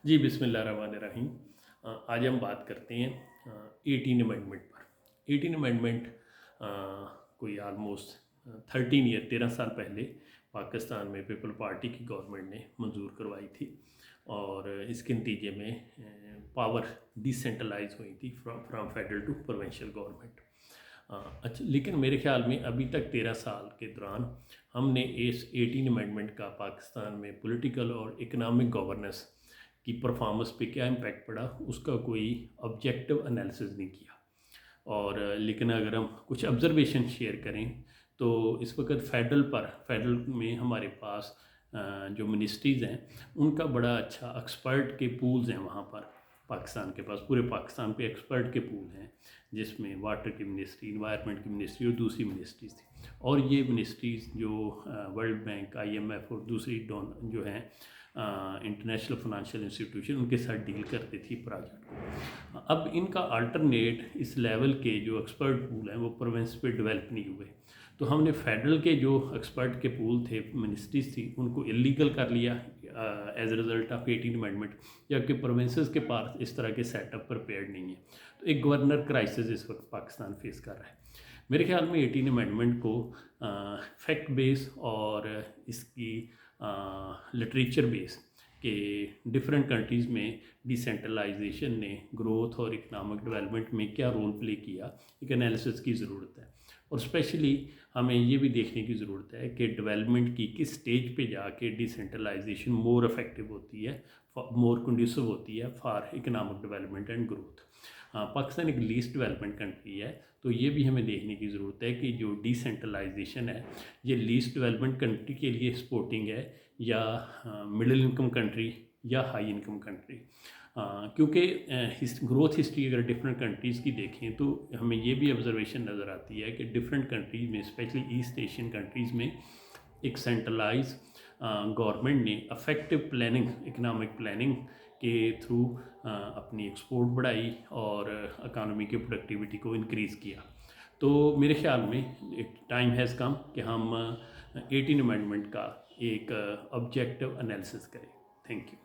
जी बिस्मिल्लाहिर्रहमानिर्रहीम। आज हम बात करते हैं 18 अमेंडमेंट पर। 18 अमेंडमेंट कोई आलमोस्ट 13 साल पहले पाकिस्तान में पीपल पार्टी की गवर्नमेंट ने मंजूर करवाई थी और इसके नतीजे में पावर डिसेंट्रलाइज हुई थी from federal to provincial government. अच्छा, लेकिन मेरे ख्याल में अभी तक 13 साल के दौरान हमने इस 18 अमेंडमेंट का पाकिस्तान में पॉलिटिकल और इकोनॉमिक गवर्नेंस की परफॉर्मेंस पे क्या इम्पैक्ट पड़ा उसका कोई ऑब्जेक्टिव एनालिसिस नहीं किया। और लेकिन अगर हम कुछ ऑब्जर्वेशन शेयर करें तो इस वक्त फेडरल में हमारे पास जो मिनिस्ट्रीज़ हैं उनका बड़ा अच्छा एक्सपर्ट के पूल्स हैं वहाँ पर। पाकिस्तान के पास पूरे पाकिस्तान पे एक्सपर्ट के पूल हैं जिसमें वाटर की मिनिस्ट्री, इन्वायरमेंट की मिनिस्ट्री और दूसरी मिनिस्ट्रीज़ थी। और ये मिनिस्ट्रीज़ जो वर्ल्ड बैंक, IMF और दूसरी जो हैं इंटरनेशनल फाइनेंशियल इंस्टीट्यूशन उनके साथ डील करती थी प्रोजेक्ट को। अब इनका अल्टरनेट इस लेवल के जो एक्सपर्ट पूल हैं वो प्रोविंस पे डेवलप नहीं हुए, तो हमने फेडरल के जो एक्सपर्ट के पूल थे, मिनिस्ट्रीज थी, उनको इलीगल कर लिया as a result of 18 amendment, जबकि प्रोविंसेस के पास इस तरह के सेटअप प्रिपेयर्ड नहीं है। तो एक गवर्नर क्राइसिस इस वक्त पाकिस्तान फेस कर रहा है। मेरे ख्याल में 18 अमेंडमेंट को फैक्ट बेस और इसकी लिटरेचर बेस के डिफरेंट कंट्रीज़ में डिसेंट्रलाइजेशन ने ग्रोथ और इकनॉमिक डेवलपमेंट में क्या रोल प्ले किया, एक एनालिसिस की ज़रूरत है। और स्पेशली हमें ये भी देखने की ज़रूरत है कि डेवलपमेंट की किस स्टेज पे जाके डिसेंट्रलाइजेशन मोर इफेक्टिव होती है, मोर कंड्यूसिव होती है for economic development and growth. Pakistan एक लीस्ट डेवलपमेंट कंट्री है, तो ये भी हमें देखने की ज़रूरत है कि जो डिसेंट्रलाइजेशन है ये लीस्ट डेवलपमेंट कंट्री के लिए सपोर्टिंग है या मिडिल इनकम कंट्री या हाई इनकम कंट्री। क्योंकि ग्रोथ हिस्ट्री अगर डिफरेंट कंट्रीज़ की देखें तो हमें ये भी ऑब्जर्वेशन नज़र आती है कि डिफरेंट कंट्रीज़ में, स्पेशली ईस्ट एशियन कंट्रीज़ में, एक सेंट्रलाइज गवर्नमेंट ने अफेक्टिव प्लानिंग, इकनॉमिक प्लानिंग के थ्रू अपनी एक्सपोर्ट बढ़ाई और इकानमी की प्रोडक्टिविटी को इंक्रीज़ किया। तो मेरे ख्याल में एक टाइम हैज़ कम कि हम 18 अमेंडमेंट का एक ऑब्जेक्टिव एनालिसिस करें। Thank you.